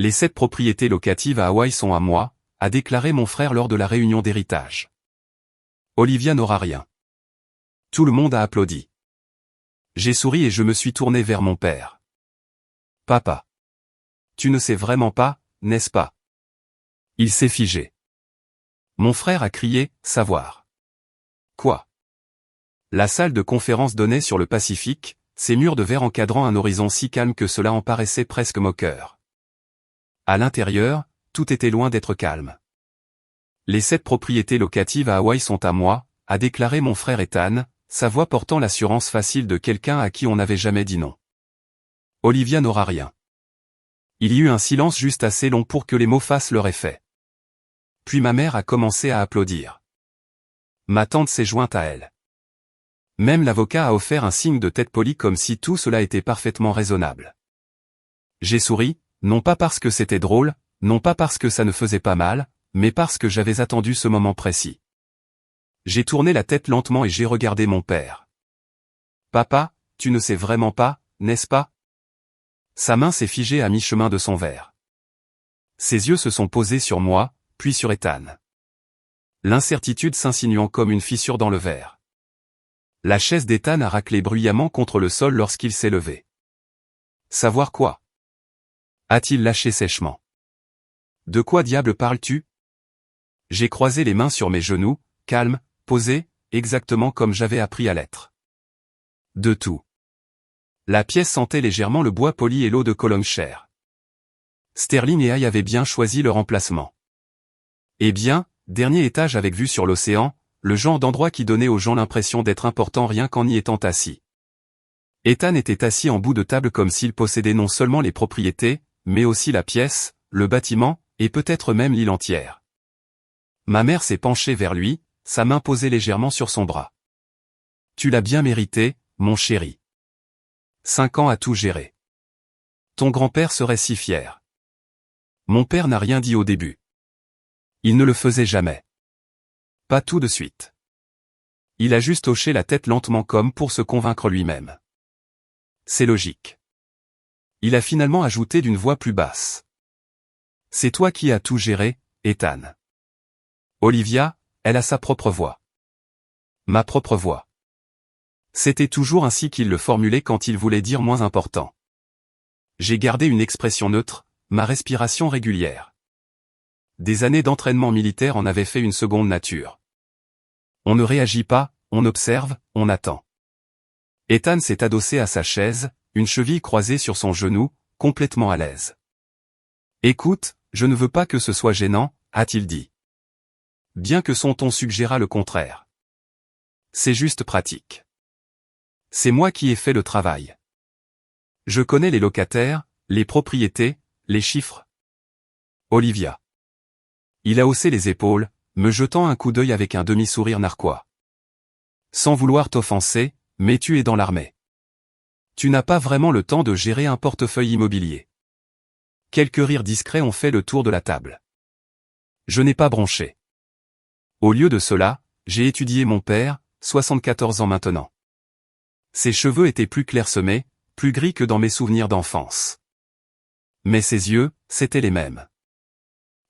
Les 7 propriétés locatives à Hawaï sont à moi, a déclaré mon frère lors de la réunion d'héritage. Olivia n'aura rien. Tout le monde a applaudi. J'ai souri et je me suis tourné vers mon père. Papa. Tu ne sais vraiment pas, n'est-ce pas? Il s'est figé. Mon frère a crié, savoir. Quoi? La salle de conférence donnait sur le Pacifique, ses murs de verre encadrant un horizon si calme que cela en paraissait presque moqueur. À l'intérieur, tout était loin d'être calme. Les 7 propriétés locatives à Hawaï sont à moi, a déclaré mon frère Ethan, sa voix portant l'assurance facile de quelqu'un à qui on n'avait jamais dit non. Olivia n'aura rien. Il y eut un silence juste assez long pour que les mots fassent leur effet. Puis ma mère a commencé à applaudir. Ma tante s'est jointe à elle. Même l'avocat a offert un signe de tête poli comme si tout cela était parfaitement raisonnable. J'ai souri, non pas parce que c'était drôle, non pas parce que ça ne faisait pas mal, mais parce que j'avais attendu ce moment précis. J'ai tourné la tête lentement et j'ai regardé mon père. Papa, tu ne sais vraiment pas, n'est-ce pas? Sa main s'est figée à mi-chemin de son verre. Ses yeux se sont posés sur moi, puis sur Ethan. L'incertitude s'insinuant comme une fissure dans le verre. La chaise d'Ethan a raclé bruyamment contre le sol lorsqu'il s'est levé. Savoir quoi? A-t-il lâché sèchement. De quoi diable parles-tu? J'ai croisé les mains sur mes genoux, calme, posé, exactement comme j'avais appris à l'être. De tout. La pièce sentait légèrement le bois poli et l'eau de Cologne chère. Sterling et I avaient bien choisi leur emplacement. Eh bien, dernier étage avec vue sur l'océan, le genre d'endroit qui donnait aux gens l'impression d'être important rien qu'en y étant assis. Ethan était assis en bout de table comme s'il possédait non seulement les propriétés, mais aussi la pièce, le bâtiment, et peut-être même l'île entière. Ma mère s'est penchée vers lui, sa main posée légèrement sur son bras. Tu l'as bien mérité, mon chéri. 5 ans à tout gérer. Ton grand-père serait si fier. Mon père n'a rien dit au début. Il ne le faisait jamais. Pas tout de suite. Il a juste hoché la tête lentement comme pour se convaincre lui-même. C'est logique. Il a finalement ajouté d'une voix plus basse. C'est toi qui as tout géré, Ethan. Olivia, elle a sa propre voix. Ma propre voix. C'était toujours ainsi qu'il le formulait quand il voulait dire moins important. J'ai gardé une expression neutre, ma respiration régulière. Des années d'entraînement militaire en avaient fait une seconde nature. On ne réagit pas, on observe, on attend. Ethan s'est adossé à sa chaise, une cheville croisée sur son genou, complètement à l'aise. Écoute, je ne veux pas que ce soit gênant, a-t-il dit. Bien que son ton suggéra le contraire. C'est juste pratique. C'est moi qui ai fait le travail. Je connais les locataires, les propriétés, les chiffres. Olivia. Il a haussé les épaules, me jetant un coup d'œil avec un demi-sourire narquois. Sans vouloir t'offenser, mais tu es dans l'armée. Tu n'as pas vraiment le temps de gérer un portefeuille immobilier. Quelques rires discrets ont fait le tour de la table. Je n'ai pas bronché. Au lieu de cela, j'ai étudié mon père, 74 ans maintenant. Ses cheveux étaient plus clairsemés, plus gris que dans mes souvenirs d'enfance. Mais ses yeux, c'étaient les mêmes.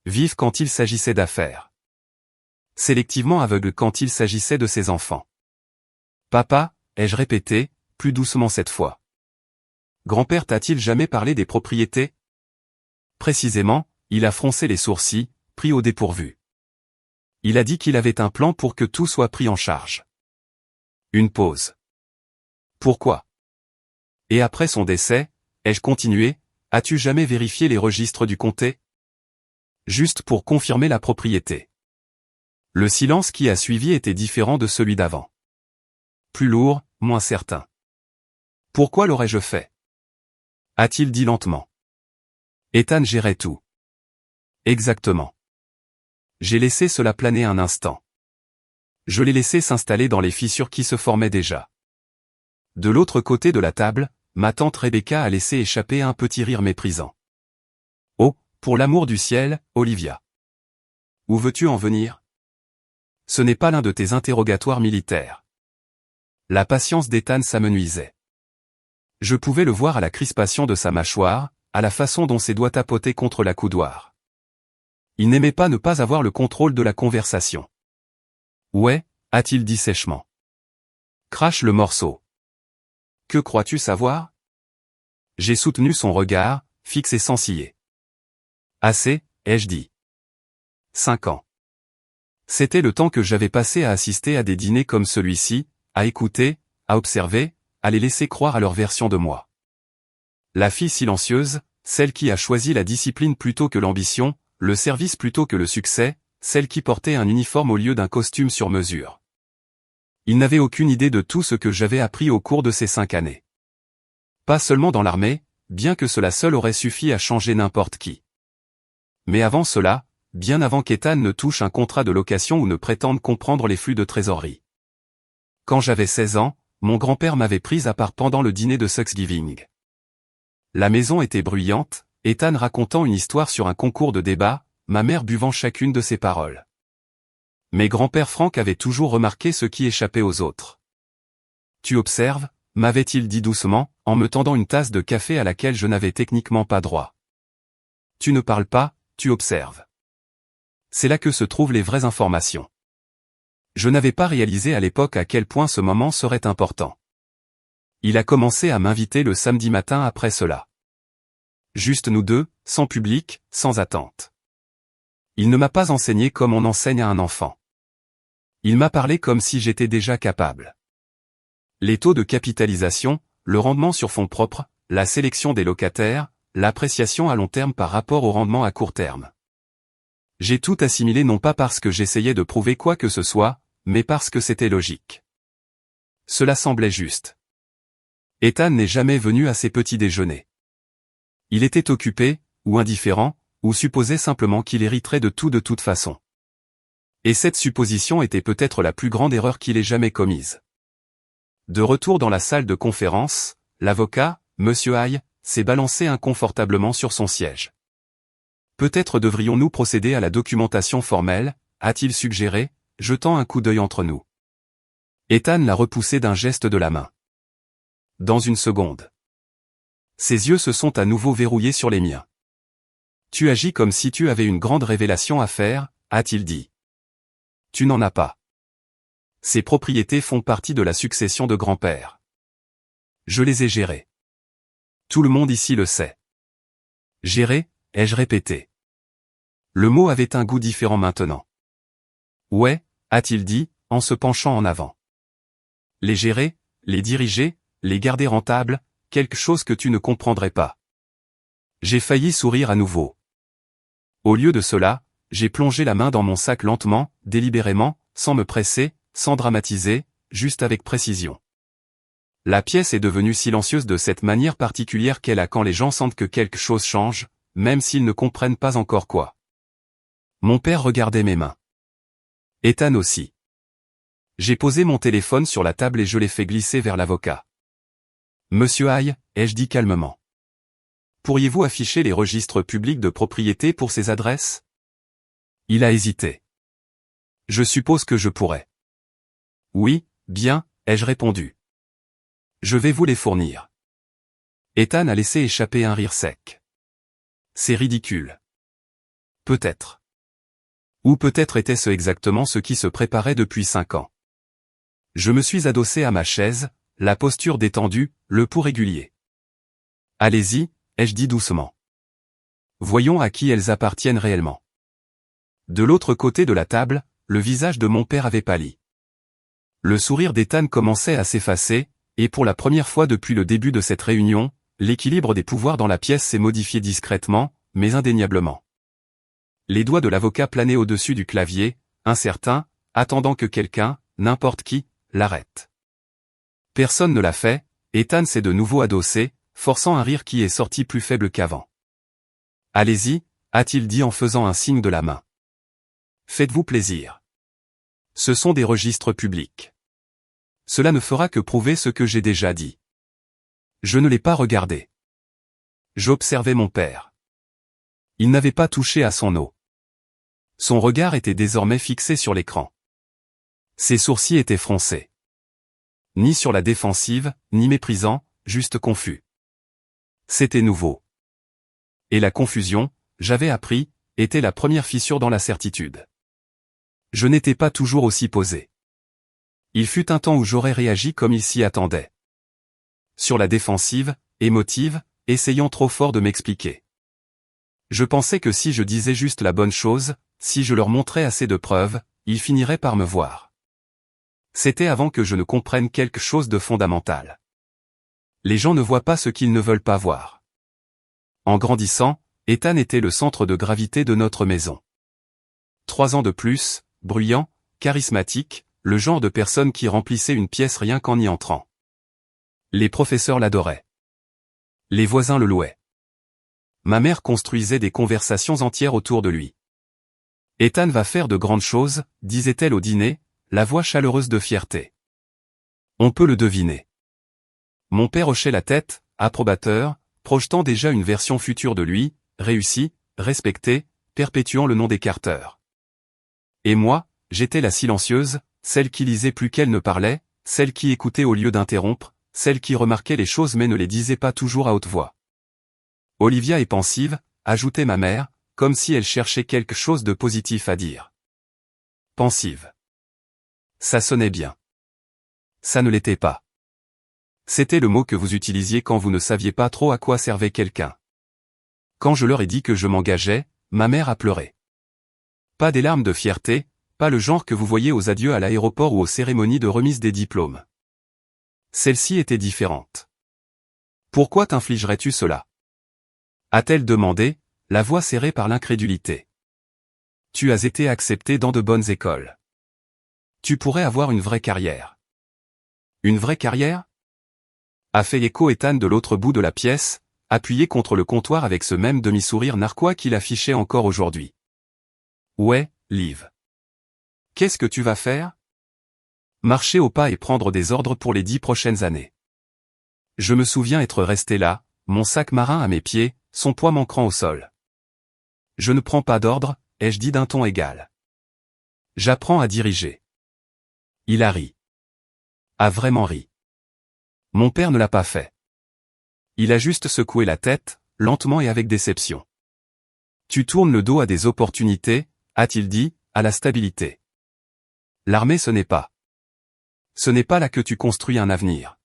Vifs quand il s'agissait d'affaires. Sélectivement aveugle quand il s'agissait de ses enfants. Papa, ai-je répété, plus doucement cette fois. Grand-père t'a-t-il jamais parlé des propriétés? Précisément, il a froncé les sourcils, pris au dépourvu. Il a dit qu'il avait un plan pour que tout soit pris en charge. Une pause. Pourquoi? Et après son décès, ai-je continué, as-tu jamais vérifié les registres du comté? Juste pour confirmer la propriété. Le silence qui a suivi était différent de celui d'avant. Plus lourd, moins certain. Pourquoi l'aurais-je fait? A-t-il dit lentement. Ethan gérait tout. Exactement. J'ai laissé cela planer un instant. Je l'ai laissé s'installer dans les fissures qui se formaient déjà. De l'autre côté de la table, ma tante Rebecca a laissé échapper un petit rire méprisant. Oh, pour l'amour du ciel, Olivia. Où veux-tu en venir? Ce n'est pas l'un de tes interrogatoires militaires. La patience d'Ethan s'amenuisait. Je pouvais le voir à la crispation de sa mâchoire, à la façon dont ses doigts tapotaient contre la coudoir. Il n'aimait pas ne pas avoir le contrôle de la conversation. Ouais, a-t-il dit sèchement. Crache le morceau. Que crois-tu savoir? J'ai soutenu son regard, fixe et sans ciller. Assez, ai-je dit. 5 ans. C'était le temps que j'avais passé à assister à des dîners comme celui-ci, à écouter, à observer, à les laisser croire à leur version de moi. La fille silencieuse, celle qui a choisi la discipline plutôt que l'ambition, le service plutôt que le succès, celle qui portait un uniforme au lieu d'un costume sur mesure. Il n'avait aucune idée de tout ce que j'avais appris au cours de ces 5 années. Pas seulement dans l'armée, bien que cela seul aurait suffi à changer n'importe qui. Mais avant cela, bien avant qu'Ethan ne touche un contrat de location ou ne prétende comprendre les flux de trésorerie. Quand j'avais 16 ans, mon grand-père m'avait prise à part pendant le dîner de Thanksgiving. La maison était bruyante, Ethan racontant une histoire sur un concours de débat, ma mère buvant chacune de ses paroles. Mais grand-père Frank avait toujours remarqué ce qui échappait aux autres. Tu observes, m'avait-il dit doucement, en me tendant une tasse de café à laquelle je n'avais techniquement pas droit. Tu ne parles pas, tu observes. C'est là que se trouvent les vraies informations. Je n'avais pas réalisé à l'époque à quel point ce moment serait important. Il a commencé à m'inviter le samedi matin après cela. Juste nous deux, sans public, sans attente. Il ne m'a pas enseigné comme on enseigne à un enfant. Il m'a parlé comme si j'étais déjà capable. Les taux de capitalisation, le rendement sur fonds propres, la sélection des locataires, l'appréciation à long terme par rapport au rendement à court terme. J'ai tout assimilé non pas parce que j'essayais de prouver quoi que ce soit, mais parce que c'était logique. Cela semblait juste. Ethan n'est jamais venu à ses petits déjeuners. Il était occupé, ou indifférent, ou supposait simplement qu'il hériterait de tout de toute façon. Et cette supposition était peut-être la plus grande erreur qu'il ait jamais commise. De retour dans la salle de conférence, l'avocat, Monsieur Hay, s'est balancé inconfortablement sur son siège. Peut-être devrions-nous procéder à la documentation formelle, a-t-il suggéré, jetant un coup d'œil entre nous. Ethan l'a repoussé d'un geste de la main. Dans une seconde. Ses yeux se sont à nouveau verrouillés sur les miens. Tu agis comme si tu avais une grande révélation à faire, a-t-il dit. Tu n'en as pas. Ces propriétés font partie de la succession de grand-père. Je les ai gérées. Tout le monde ici le sait. Gérer, ai-je répété. Le mot avait un goût différent maintenant. Ouais, a-t-il dit, en se penchant en avant. Les gérer, les diriger, les garder rentables, quelque chose que tu ne comprendrais pas. J'ai failli sourire à nouveau. Au lieu de cela, j'ai plongé la main dans mon sac lentement, délibérément, sans me presser, sans dramatiser, juste avec précision. La pièce est devenue silencieuse de cette manière particulière qu'elle a quand les gens sentent que quelque chose change, même s'ils ne comprennent pas encore quoi. Mon père regardait mes mains. Ethan aussi. J'ai posé mon téléphone sur la table et je l'ai fait glisser vers l'avocat. Monsieur Hay, ai-je dit calmement. Pourriez-vous afficher les registres publics de propriété pour ces adresses? Il a hésité. Je suppose que je pourrais. Oui, bien, ai-je répondu. Je vais vous les fournir. Ethan a laissé échapper un rire sec. C'est ridicule. Peut-être. Ou peut-être était-ce exactement ce qui se préparait depuis 5 ans. Je me suis adossé à ma chaise, la posture détendue, le pouls régulier. Allez-y, ai-je dit doucement. Voyons à qui elles appartiennent réellement. De l'autre côté de la table, le visage de mon père avait pâli. Le sourire d'Ethan commençait à s'effacer, et pour la première fois depuis le début de cette réunion, l'équilibre des pouvoirs dans la pièce s'est modifié discrètement, mais indéniablement. Les doigts de l'avocat planaient au-dessus du clavier, incertain, attendant que quelqu'un, n'importe qui, l'arrête. Personne ne l'a fait, Ethan s'est de nouveau adossé, forçant un rire qui est sorti plus faible qu'avant. Allez-y, a-t-il dit en faisant un signe de la main. Faites-vous plaisir. Ce sont des registres publics. Cela ne fera que prouver ce que j'ai déjà dit. Je ne l'ai pas regardé. J'observais mon père. Il n'avait pas touché à son eau. Son regard était désormais fixé sur l'écran. Ses sourcils étaient froncés. Ni sur la défensive, ni méprisant, juste confus. C'était nouveau. Et la confusion, j'avais appris, était la première fissure dans la certitude. Je n'étais pas toujours aussi posé. Il fut un temps où j'aurais réagi comme il s'y attendait. Sur la défensive, émotive, essayant trop fort de m'expliquer. Je pensais que si je disais juste la bonne chose, si je leur montrais assez de preuves, ils finiraient par me voir. C'était avant que je ne comprenne quelque chose de fondamental. Les gens ne voient pas ce qu'ils ne veulent pas voir. En grandissant, Ethan était le centre de gravité de notre maison. 3 ans de plus, bruyant, charismatique, le genre de personne qui remplissait une pièce rien qu'en y entrant. Les professeurs l'adoraient. Les voisins le louaient. Ma mère construisait des conversations entières autour de lui. Ethan va faire de grandes choses, disait-elle au dîner, la voix chaleureuse de fierté. On peut le deviner. Mon père hochait la tête, approbateur, projetant déjà une version future de lui, réussi, respecté, perpétuant le nom des Carter. Et moi, j'étais la silencieuse, celle qui lisait plus qu'elle ne parlait, celle qui écoutait au lieu d'interrompre, celle qui remarquait les choses mais ne les disait pas toujours à haute voix. Olivia est pensive, ajoutait ma mère, comme si elle cherchait quelque chose de positif à dire. Pensive. Ça sonnait bien. Ça ne l'était pas. C'était le mot que vous utilisiez quand vous ne saviez pas trop à quoi servait quelqu'un. Quand je leur ai dit que je m'engageais, ma mère a pleuré. Pas des larmes de fierté, pas le genre que vous voyez aux adieux à l'aéroport ou aux cérémonies de remise des diplômes. Celle-ci était différente. Pourquoi t'infligerais-tu cela? A-t-elle demandé, la voix serrée par l'incrédulité. Tu as été accepté dans de bonnes écoles. Tu pourrais avoir une vraie carrière. Une vraie carrière? A fait écho Ethan de l'autre bout de la pièce, appuyé contre le comptoir avec ce même demi-sourire narquois qu'il affichait encore aujourd'hui. Ouais, Liv. Qu'est-ce que tu vas faire? Marcher au pas et prendre des ordres pour les 10 prochaines années. Je me souviens être resté là, mon sac marin à mes pieds, son poids m'ancrant au sol. Je ne prends pas d'ordre, ai-je dit d'un ton égal. J'apprends à diriger. Il a ri. A vraiment ri. Mon père ne l'a pas fait. Il a juste secoué la tête, lentement et avec déception. Tu tournes le dos à des opportunités, a-t-il dit, à la stabilité. L'armée ce n'est pas. Ce n'est pas là que tu construis un avenir.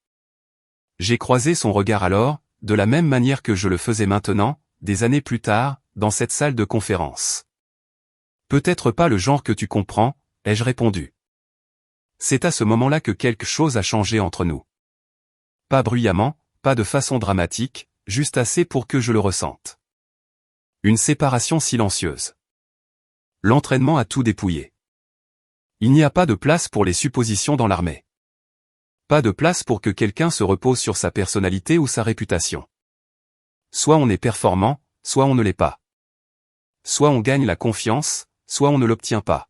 J'ai croisé son regard alors, de la même manière que je le faisais maintenant, des années plus tard, dans cette salle de conférence. Peut-être pas le genre que tu comprends, ai-je répondu. C'est à ce moment-là que quelque chose a changé entre nous. Pas bruyamment, pas de façon dramatique, juste assez pour que je le ressente. Une séparation silencieuse. L'entraînement a tout dépouillé. Il n'y a pas de place pour les suppositions dans l'armée. Pas de place pour que quelqu'un se repose sur sa personnalité ou sa réputation. Soit on est performant, soit on ne l'est pas. Soit on gagne la confiance, soit on ne l'obtient pas.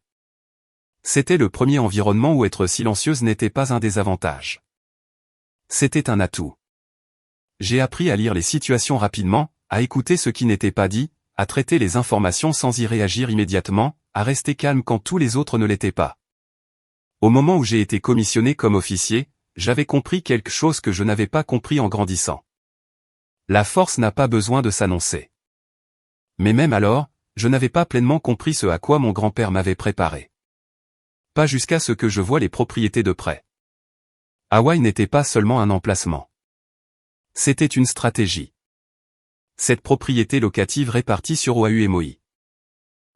C'était le premier environnement où être silencieuse n'était pas un désavantage. C'était un atout. J'ai appris à lire les situations rapidement, à écouter ce qui n'était pas dit, à traiter les informations sans y réagir immédiatement, à rester calme quand tous les autres ne l'étaient pas. Au moment où j'ai été commissionné comme officier, j'avais compris quelque chose que je n'avais pas compris en grandissant. La force n'a pas besoin de s'annoncer. Mais même alors, je n'avais pas pleinement compris ce à quoi mon grand-père m'avait préparé. Pas jusqu'à ce que je voie les propriétés de près. Hawaï n'était pas seulement un emplacement. C'était une stratégie. Cette propriété locative répartie sur Oahu et Maui.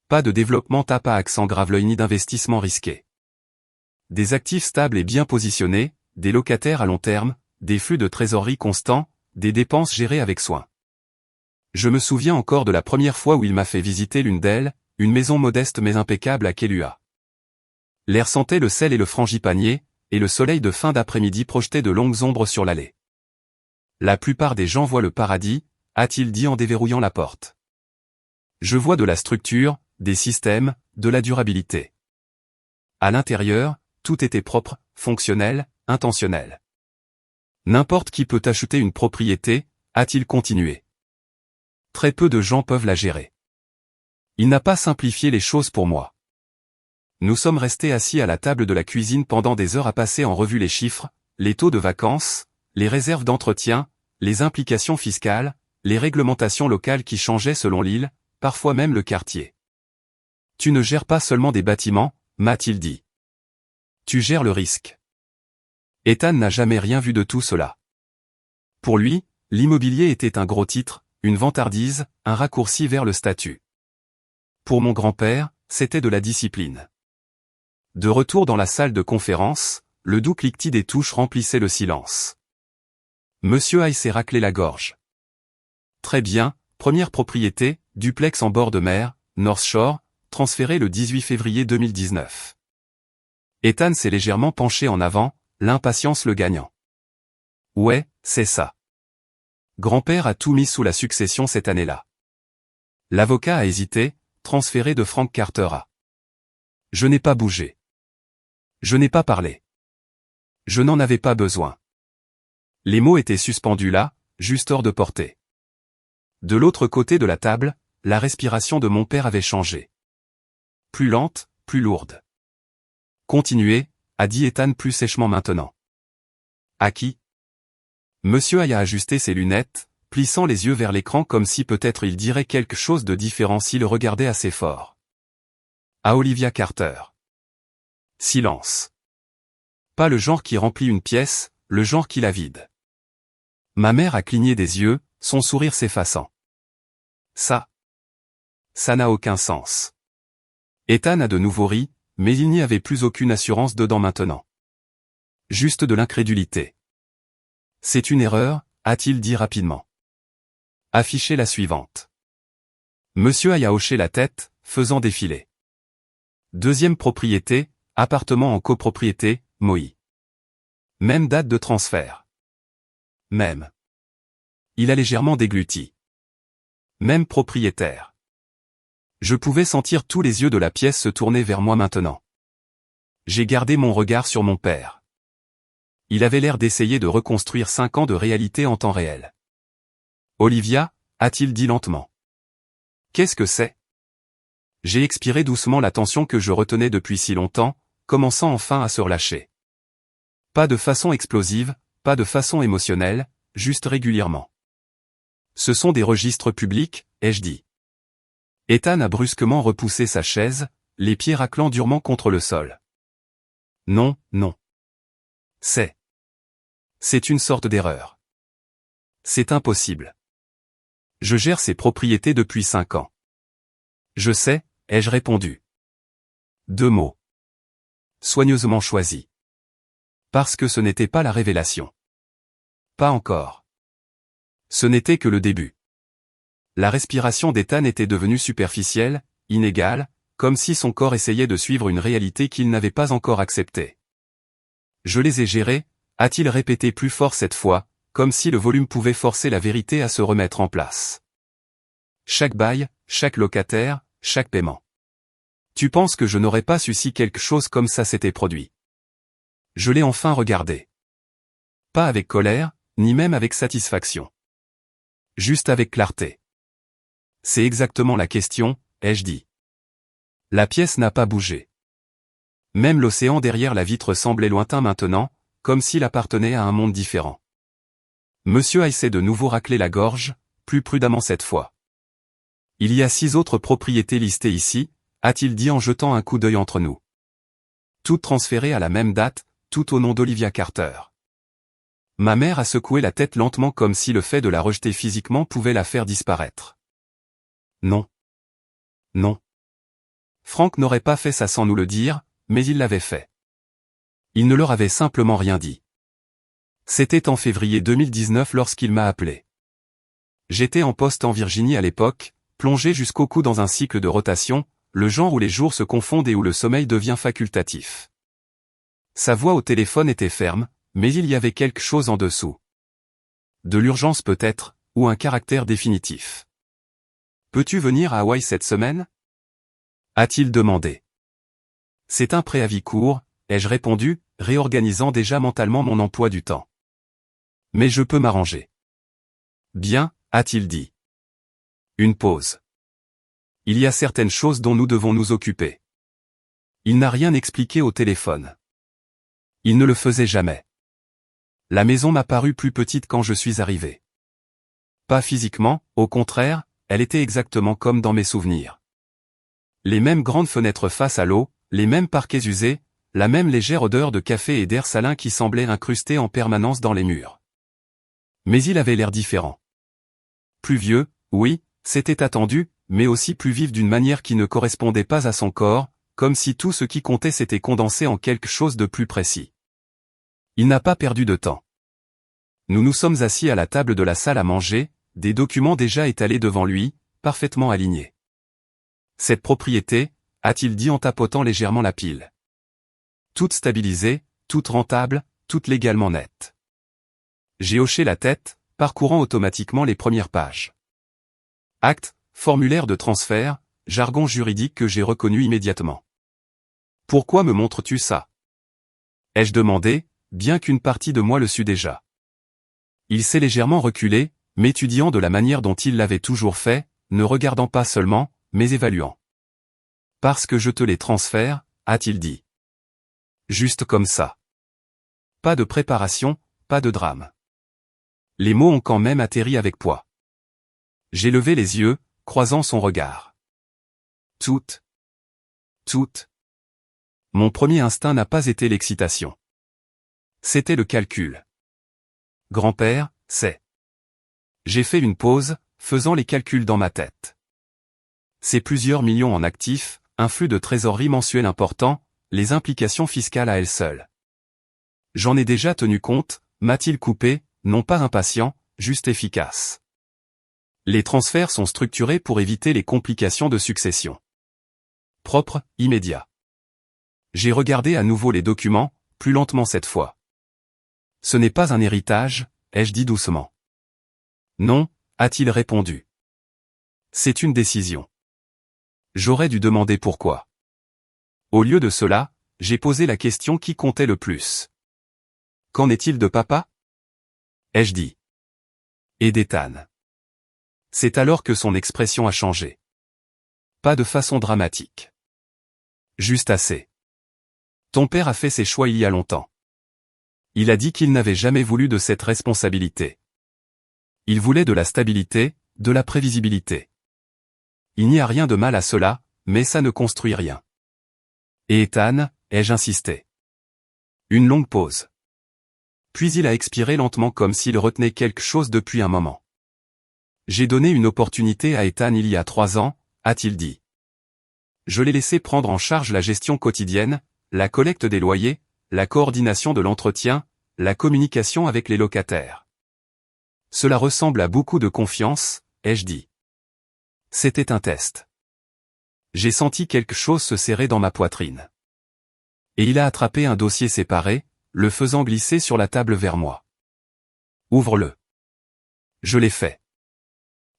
Pas de développement tape à accent grave l'œil ni d'investissement risqué. Des actifs stables et bien positionnés, des locataires à long terme, des flux de trésorerie constants, des dépenses gérées avec soin. Je me souviens encore de la première fois où il m'a fait visiter l'une d'elles, une maison modeste mais impeccable à Kelua. L'air sentait le sel et le frangipanier, et le soleil de fin d'après-midi projetait de longues ombres sur l'allée. La plupart des gens voient le paradis, a-t-il dit en déverrouillant la porte. Je vois de la structure, des systèmes, de la durabilité. À l'intérieur, tout était propre, fonctionnel, intentionnel. N'importe qui peut acheter une propriété, a-t-il continué. Très peu de gens peuvent la gérer. Il n'a pas simplifié les choses pour moi. Nous sommes restés assis à la table de la cuisine pendant des heures à passer en revue les chiffres, les taux de vacances, les réserves d'entretien, les implications fiscales, les réglementations locales qui changeaient selon l'île, parfois même le quartier. Tu ne gères pas seulement des bâtiments, m'a-t-il dit. Tu gères le risque. Ethan n'a jamais rien vu de tout cela. Pour lui, l'immobilier était un gros titre, une vantardise, un raccourci vers le statut. Pour mon grand-père, c'était de la discipline. De retour dans la salle de conférence, le doux cliquetis des touches remplissait le silence. Monsieur Hayes s'est raclé la gorge. Très bien, première propriété, duplex en bord de mer, North Shore, transféré le 18 février 2019. Ethan s'est légèrement penché en avant, l'impatience le gagnant. Ouais, c'est ça. Grand-père a tout mis sous la succession cette année-là. L'avocat a hésité, transféré de Frank Carter à. Je n'ai pas bougé. Je n'ai pas parlé. Je n'en avais pas besoin. Les mots étaient suspendus là, juste hors de portée. De l'autre côté de la table, la respiration de mon père avait changé. Plus lente, plus lourde. Continuez, a dit Ethan plus sèchement maintenant. À qui? Monsieur Hayes a ajusté ses lunettes, plissant les yeux vers l'écran comme si peut-être il dirait quelque chose de différent s'il regardait assez fort. À Olivia Carter. Silence. Pas le genre qui remplit une pièce, le genre qui la vide. Ma mère a cligné des yeux, son sourire s'effaçant. Ça n'a aucun sens. Ethan a de nouveau ri, mais il n'y avait plus aucune assurance dedans maintenant. Juste de l'incrédulité. C'est une erreur, a-t-il dit rapidement. Affichez la suivante. Monsieur Hayes a hoché la tête, faisant défiler. Deuxième propriété, appartement en copropriété, Moïse. Même date de transfert. Même. Il a légèrement dégluti. Même propriétaire. Je pouvais sentir tous les yeux de la pièce se tourner vers moi maintenant. J'ai gardé mon regard sur mon père. Il avait l'air d'essayer de reconstruire 5 ans de réalité en temps réel. Olivia, a-t-il dit lentement. Qu'est-ce que c'est? J'ai expiré doucement la tension que je retenais depuis si longtemps, commençant enfin à se relâcher. Pas de façon explosive, pas de façon émotionnelle, juste régulièrement. Ce sont des registres publics, ai-je dit. Ethan a brusquement repoussé sa chaise, les pieds raclant durement contre le sol. Non, non. C'est une sorte d'erreur. C'est impossible. Je gère ces propriétés depuis 5 ans. Je sais, ai-je répondu. 2 mots. Soigneusement choisis. Parce que ce n'était pas la révélation. Pas encore. Ce n'était que le début. La respiration d'Ethan était devenue superficielle, inégale, comme si son corps essayait de suivre une réalité qu'il n'avait pas encore acceptée. Je les ai gérés, a-t-il répété plus fort cette fois, comme si le volume pouvait forcer la vérité à se remettre en place. Chaque bail, chaque locataire, chaque paiement. Tu penses que je n'aurais pas su si quelque chose comme ça s'était produit? Je l'ai enfin regardé. Pas avec colère, ni même avec satisfaction. Juste avec clarté. C'est exactement la question, ai-je dit. La pièce n'a pas bougé. Même l'océan derrière la vitre semblait lointain maintenant, comme s'il appartenait à un monde différent. Monsieur Hayes s'est de nouveau raclé la gorge, plus prudemment cette fois. Il y a 6 autres propriétés listées ici, a-t-il dit en jetant un coup d'œil entre nous. Toutes transférées à la même date, tout au nom d'Olivia Carter. Ma mère a secoué la tête lentement comme si le fait de la rejeter physiquement pouvait la faire disparaître. Non. Non. Frank n'aurait pas fait ça sans nous le dire, mais il l'avait fait. Il ne leur avait simplement rien dit. C'était en février 2019 lorsqu'il m'a appelé. J'étais en poste en Virginie à l'époque, plongé jusqu'au cou dans un cycle de rotation, le genre où les jours se confondent et où le sommeil devient facultatif. Sa voix au téléphone était ferme, mais il y avait quelque chose en dessous. De l'urgence peut-être, ou un caractère définitif. Peux-tu venir à Hawaï cette semaine? A-t-il demandé. C'est un préavis court, ai-je répondu, réorganisant déjà mentalement mon emploi du temps. Mais je peux m'arranger. Bien, a-t-il dit. Une pause. Il y a certaines choses dont nous devons nous occuper. Il n'a rien expliqué au téléphone. Il ne le faisait jamais. La maison m'a paru plus petite quand je suis arrivé. Pas physiquement, au contraire, elle était exactement comme dans mes souvenirs. Les mêmes grandes fenêtres face à l'eau, les mêmes parquets usés, la même légère odeur de café et d'air salin qui semblait incrustée en permanence dans les murs. Mais il avait l'air différent. Plus vieux, oui, c'était attendu, mais aussi plus vif d'une manière qui ne correspondait pas à son corps, comme si tout ce qui comptait s'était condensé en quelque chose de plus précis. Il n'a pas perdu de temps. Nous nous sommes assis à la table de la salle à manger, des documents déjà étalés devant lui, parfaitement alignés. Cette propriété, a-t-il dit en tapotant légèrement la pile. Toute stabilisée, toute rentable, toute légalement nette. J'ai hoché la tête, parcourant automatiquement les premières pages. Acte, formulaire de transfert, jargon juridique que j'ai reconnu immédiatement. Pourquoi me montres-tu ça? Ai-je demandé, bien qu'une partie de moi le sût déjà. Il s'est légèrement reculé, m'étudiant de la manière dont il l'avait toujours fait, ne regardant pas seulement, mais évaluant. Parce que je te les transfère, a-t-il dit. Juste comme ça. Pas de préparation, pas de drame. Les mots ont quand même atterri avec poids. J'ai levé les yeux, croisant son regard. Toutes. Mon premier instinct n'a pas été l'excitation. C'était le calcul. Grand-père, c'est. J'ai fait une pause, faisant les calculs dans ma tête. C'est plusieurs millions en actifs, un flux de trésorerie mensuel important, les implications fiscales à elles seules. J'en ai déjà tenu compte, m'a-t-il coupé, non pas impatient, juste efficace. Les transferts sont structurés pour éviter les complications de succession. Propre, immédiat. J'ai regardé à nouveau les documents, plus lentement cette fois. Ce n'est pas un héritage, ai-je dit doucement. Non, a-t-il répondu. C'est une décision. J'aurais dû demander pourquoi. Au lieu de cela, j'ai posé la question qui comptait le plus. Qu'en est-il de papa? Ai-je dit. Et d'Ethan. C'est alors que son expression a changé. Pas de façon dramatique. Juste assez. Ton père a fait ses choix il y a longtemps. Il a dit qu'il n'avait jamais voulu de cette responsabilité. Il voulait de la stabilité, de la prévisibilité. Il n'y a rien de mal à cela, mais ça ne construit rien. Et Ethan, ai-je insisté. Une longue pause. Puis il a expiré lentement comme s'il retenait quelque chose depuis un moment. J'ai donné une opportunité à Ethan il y a 3 ans, a-t-il dit. Je l'ai laissé prendre en charge la gestion quotidienne, la collecte des loyers, la coordination de l'entretien, la communication avec les locataires. Cela ressemble à beaucoup de confiance, ai-je dit. C'était un test. J'ai senti quelque chose se serrer dans ma poitrine. Et il a attrapé un dossier séparé, le faisant glisser sur la table vers moi. Ouvre-le. Je l'ai fait.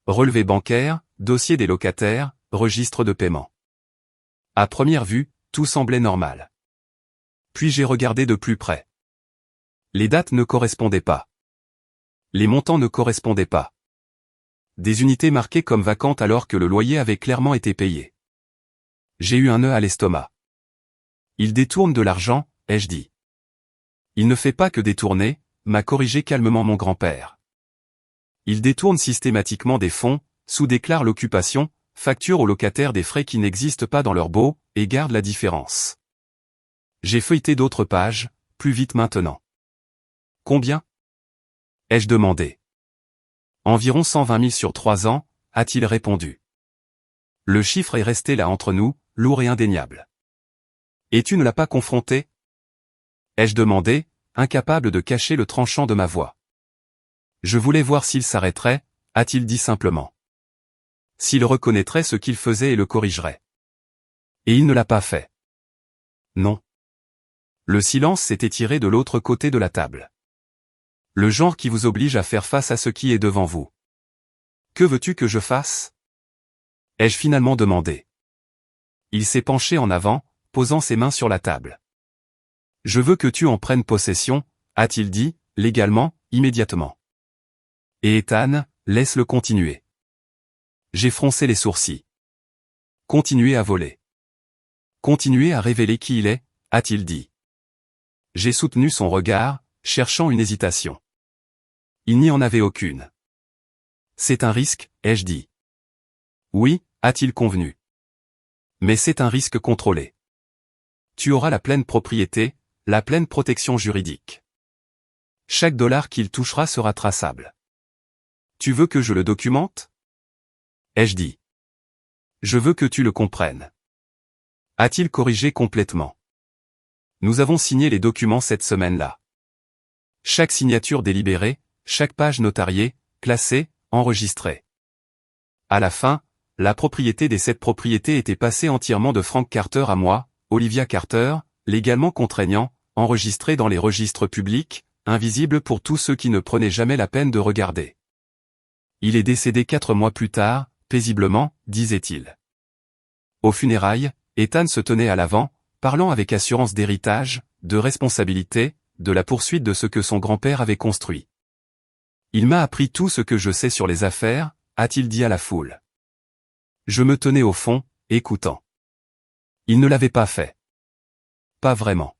Relevé bancaire, dossier des locataires, registre de paiement. À première vue, tout semblait normal. Puis j'ai regardé de plus près. Les dates ne correspondaient pas. Les montants ne correspondaient pas. Des unités marquées comme vacantes alors que le loyer avait clairement été payé. J'ai eu un nœud à l'estomac. Il détourne de l'argent, ai-je dit. Il ne fait pas que détourner, m'a corrigé calmement mon grand-père. Il détourne systématiquement des fonds, sous-déclare l'occupation, facture aux locataires des frais qui n'existent pas dans leur baux, et garde la différence. J'ai feuilleté d'autres pages, plus vite maintenant. Combien? Ai-je demandé. Environ 120 000 sur 3 ans, a-t-il répondu. Le chiffre est resté là entre nous, lourd et indéniable. Et tu ne l'as pas confronté? Ai-je demandé, incapable de cacher le tranchant de ma voix. Je voulais voir s'il s'arrêterait, a-t-il dit simplement. S'il reconnaîtrait ce qu'il faisait et le corrigerait. Et il ne l'a pas fait. Non. Le silence s'est étiré de l'autre côté de la table. Le genre qui vous oblige à faire face à ce qui est devant vous. Que veux-tu que je fasse? Ai-je finalement demandé. Il s'est penché en avant, posant ses mains sur la table. Je veux que tu en prennes possession, a-t-il dit, légalement, immédiatement. Et Ethan, laisse-le continuer. J'ai froncé les sourcils. Continuer à voler. Continuer à révéler qui il est, a-t-il dit. J'ai soutenu son regard, cherchant une hésitation. Il n'y en avait aucune. C'est un risque, ai-je dit. Oui, a-t-il convenu. Mais c'est un risque contrôlé. Tu auras la pleine propriété, la pleine protection juridique. Chaque dollar qu'il touchera sera traçable. Tu veux que je le documente? Ai-je dit. Je veux que tu le comprennes. A-t-il corrigé complètement? Nous avons signé les documents cette semaine-là. Chaque signature délibérée, chaque page notariée, classée, enregistrée. À la fin, la propriété des 7 propriétés était passée entièrement de Frank Carter à moi, Olivia Carter, légalement contraignant, enregistré dans les registres publics, invisible pour tous ceux qui ne prenaient jamais la peine de regarder. Il est décédé 4 mois plus tard, paisiblement, disait-il. Aux funérailles, Ethan se tenait à l'avant, parlant avec assurance d'héritage, de responsabilité, de la poursuite de ce que son grand-père avait construit. Il m'a appris tout ce que je sais sur les affaires, a-t-il dit à la foule. Je me tenais au fond, écoutant. Il ne l'avait pas fait. Pas vraiment.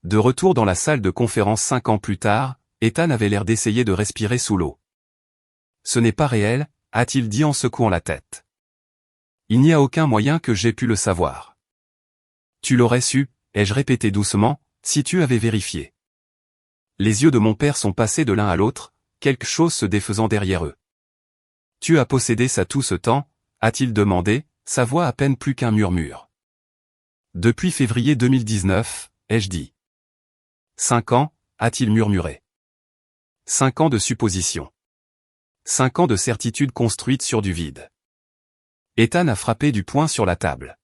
De retour dans la salle de conférence 5 ans plus tard, Ethan avait l'air d'essayer de respirer sous l'eau. Ce n'est pas réel, a-t-il dit en secouant la tête. Il n'y a aucun moyen que j'aie pu le savoir. Tu l'aurais su, ai-je répété doucement, si tu avais vérifié. Les yeux de mon père sont passés de l'un à l'autre, quelque chose se défaisant derrière eux. Tu as possédé ça tout ce temps, a-t-il demandé, sa voix à peine plus qu'un murmure. Depuis février 2019, ai-je dit. 5 ans, a-t-il murmuré. 5 ans de supposition. 5 ans de certitude construite sur du vide. Ethan a frappé du poing sur la table.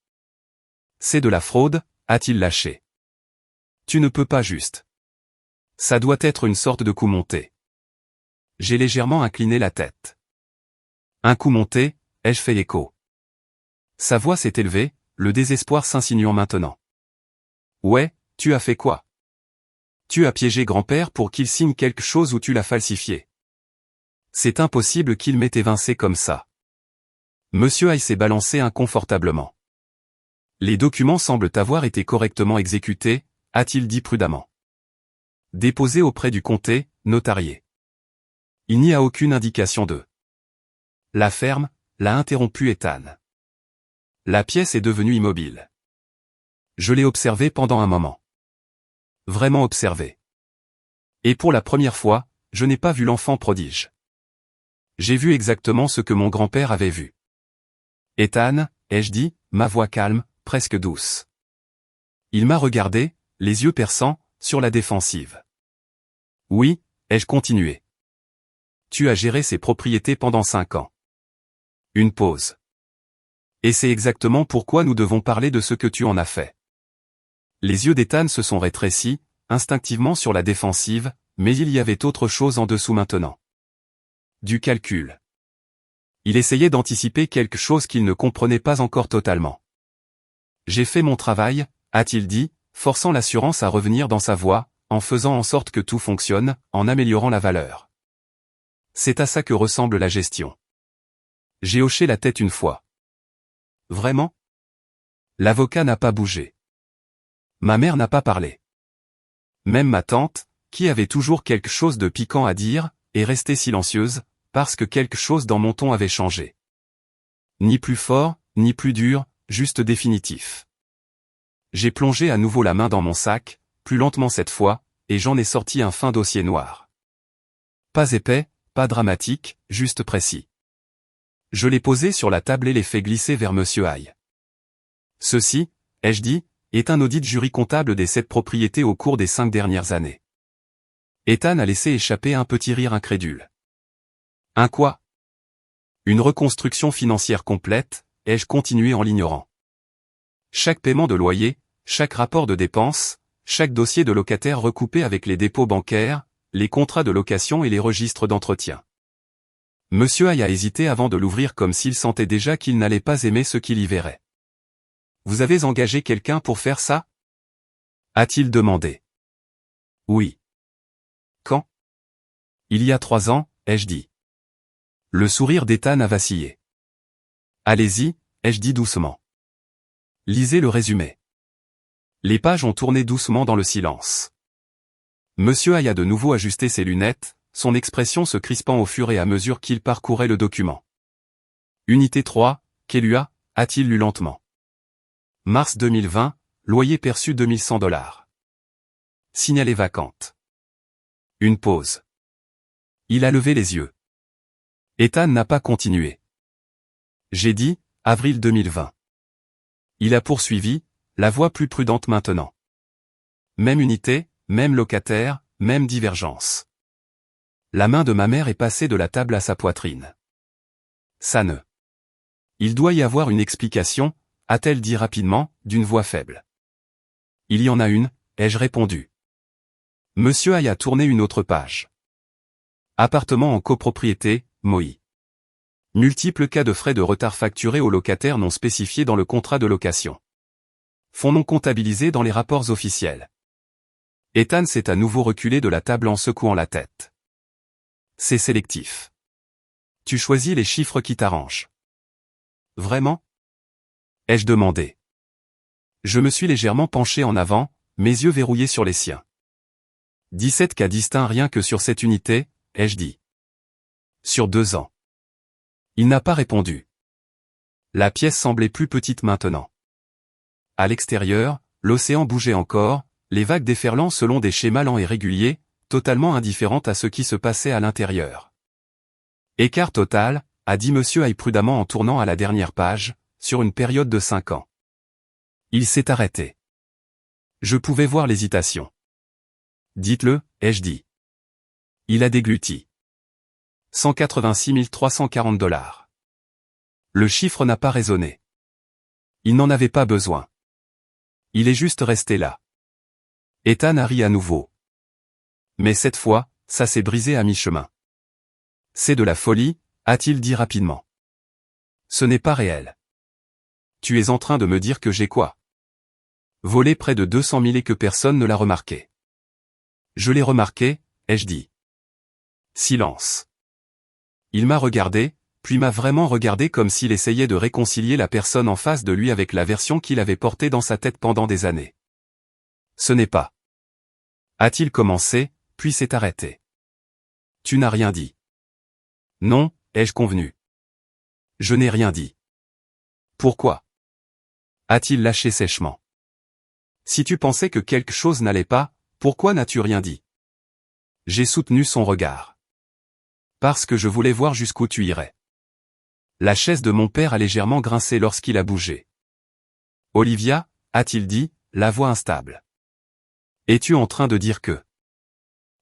C'est de la fraude, a-t-il lâché. Tu ne peux pas juste. Ça doit être une sorte de coup monté. J'ai légèrement incliné la tête. Un coup monté, ai-je fait écho. Sa voix s'est élevée, le désespoir s'insinuant maintenant. Ouais, tu as fait quoi? Tu as piégé grand-père pour qu'il signe quelque chose ou tu l'as falsifié. C'est impossible qu'il m'ait évincé comme ça. Monsieur Hay s'est balancé inconfortablement. Les documents semblent avoir été correctement exécutés, a-t-il dit prudemment. Déposés auprès du comté, notarié. Il n'y a aucune indication de. La ferme, l'a interrompu Ethan. La pièce est devenue immobile. Je l'ai observée pendant un moment. Vraiment observée. Et pour la première fois, je n'ai pas vu l'enfant prodige. J'ai vu exactement ce que mon grand-père avait vu. Ethan, ai-je dit, ma voix calme, presque douce. Il m'a regardé, les yeux perçants, sur la défensive. Oui, ai-je continué. Tu as géré ces propriétés pendant 5 ans. Une pause. Et c'est exactement pourquoi nous devons parler de ce que tu en as fait. Les yeux d'Ethan se sont rétrécis, instinctivement sur la défensive, mais il y avait autre chose en dessous maintenant. Du calcul. Il essayait d'anticiper quelque chose qu'il ne comprenait pas encore totalement. J'ai fait mon travail, a-t-il dit, forçant l'assurance à revenir dans sa voix, en faisant en sorte que tout fonctionne, en améliorant la valeur. C'est à ça que ressemble la gestion. J'ai hoché la tête une fois. Vraiment? L'avocat n'a pas bougé. Ma mère n'a pas parlé. Même ma tante, qui avait toujours quelque chose de piquant à dire, est restée silencieuse, parce que quelque chose dans mon ton avait changé. Ni plus fort, ni plus dur, juste définitif. J'ai plongé à nouveau la main dans mon sac, plus lentement cette fois, et j'en ai sorti un fin dossier noir. Pas épais, pas dramatique, juste précis. Je l'ai posé sur la table et l'ai fait glisser vers Monsieur Hay. Ceci, ai-je dit, est un audit jury comptable des 7 propriétés au cours des 5 dernières années. Ethan a laissé échapper un petit rire incrédule. Un quoi? Une reconstruction financière complète, ai-je continué en l'ignorant. Chaque paiement de loyer, chaque rapport de dépenses, chaque dossier de locataire recoupé avec les dépôts bancaires, les contrats de location et les registres d'entretien. Monsieur Hay a hésité avant de l'ouvrir comme s'il sentait déjà qu'il n'allait pas aimer ce qu'il y verrait. Vous avez engagé quelqu'un pour faire ça? A-t-il demandé. Oui. Quand? Il y a 3 ans, ai-je dit. Le sourire d'Ethan a vacillé. Allez-y, ai-je dit doucement. Lisez le résumé. Les pages ont tourné doucement dans le silence. Monsieur Hay a de nouveau ajusté ses lunettes, son expression se crispant au fur et à mesure qu'il parcourait le document. Unité 3, Kelua, a-t-il lu lentement. Mars 2020, loyer perçu $2100. Signalé vacante. Une pause. Il a levé les yeux. Ethan n'a pas continué. J'ai dit, avril 2020. Il a poursuivi, la voix plus prudente maintenant. Même unité, même locataire, même divergence. La main de ma mère est passée de la table à sa poitrine. Ça ne. Il doit y avoir une explication, a-t-elle dit rapidement, d'une voix faible. Il y en a une, ai-je répondu. Monsieur Hay a tourné une autre page. Appartement en copropriété, Moï. Multiples cas de frais de retard facturés aux locataires non spécifiés dans le contrat de location. Fonds non comptabilisés dans les rapports officiels. Ethan s'est à nouveau reculé de la table en secouant la tête. C'est sélectif. Tu choisis les chiffres qui t'arrangent. Vraiment? Ai-je demandé. Je me suis légèrement penché en avant, mes yeux verrouillés sur les siens. 17 cas distincts rien que sur cette unité, ai-je dit. Sur 2 ans. Il n'a pas répondu. La pièce semblait plus petite maintenant. À l'extérieur, l'océan bougeait encore, les vagues déferlant selon des schémas lents et réguliers, totalement indifférentes à ce qui se passait à l'intérieur. Écart total, a dit Monsieur Hay prudemment en tournant à la dernière page, sur une période de 5 ans. Il s'est arrêté. Je pouvais voir l'hésitation. Dites-le, ai-je dit. Il a dégluti. $186 340. Le chiffre n'a pas résonné. Il n'en avait pas besoin. Il est juste resté là. Ethan a ri à nouveau. Mais cette fois, ça s'est brisé à mi-chemin. C'est de la folie, a-t-il dit rapidement. Ce n'est pas réel. Tu es en train de me dire que j'ai quoi? Volé près de 200 000 et que personne ne l'a remarqué. Je l'ai remarqué, ai-je dit. Silence. Il m'a regardé, puis m'a vraiment regardé comme s'il essayait de réconcilier la personne en face de lui avec la version qu'il avait portée dans sa tête pendant des années. Ce n'est pas. A-t-il commencé, puis s'est arrêté. Tu n'as rien dit. Non, ai-je convenu. Je n'ai rien dit. Pourquoi? A-t-il lâché sèchement. Si tu pensais que quelque chose n'allait pas, pourquoi n'as-tu rien dit? J'ai soutenu son regard. Parce que je voulais voir jusqu'où tu irais. La chaise de mon père a légèrement grincé lorsqu'il a bougé. Olivia, a-t-il dit, la voix instable. Es-tu en train de dire que?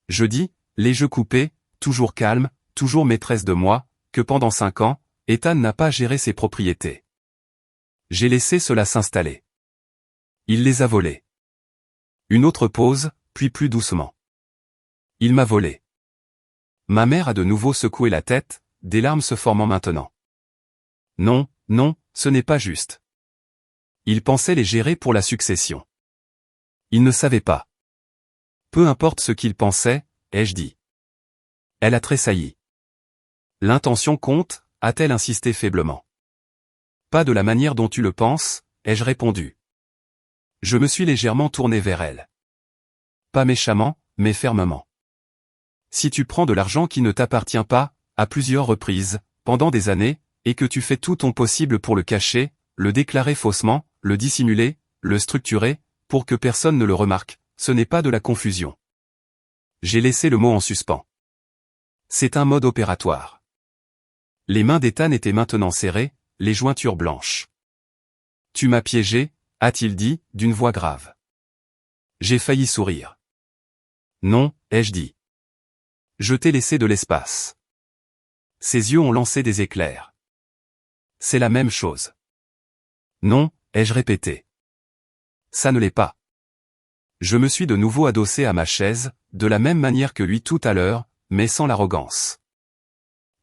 Je dis, les jeux coupés, toujours calme, toujours maîtresse de moi, que pendant 5 ans, Ethan n'a pas géré ses propriétés. J'ai laissé cela s'installer. Il les a volés. Une autre pause, puis plus doucement. Il m'a volé. Ma mère a de nouveau secoué la tête, des larmes se formant maintenant. Non, non, ce n'est pas juste. Il pensait les gérer pour la succession. Il ne savait pas. Peu importe ce qu'il pensait, ai-je dit. Elle a tressailli. L'intention compte, a-t-elle insisté faiblement. Pas de la manière dont tu le penses, ai-je répondu. Je me suis légèrement tourné vers elle. Pas méchamment, mais fermement. Si tu prends de l'argent qui ne t'appartient pas, à plusieurs reprises, pendant des années, et que tu fais tout ton possible pour le cacher, le déclarer faussement, le dissimuler, le structurer, pour que personne ne le remarque, ce n'est pas de la confusion. J'ai laissé le mot en suspens. C'est un mode opératoire. Les mains d'Ethan étaient maintenant serrées, les jointures blanches. Tu m'as piégé, a-t-il dit, d'une voix grave. J'ai failli sourire. Non, ai-je dit. Je t'ai laissé de l'espace. Ses yeux ont lancé des éclairs. C'est la même chose. Non, ai-je répété. Ça ne l'est pas. Je me suis de nouveau adossé à ma chaise, de la même manière que lui tout à l'heure, mais sans l'arrogance.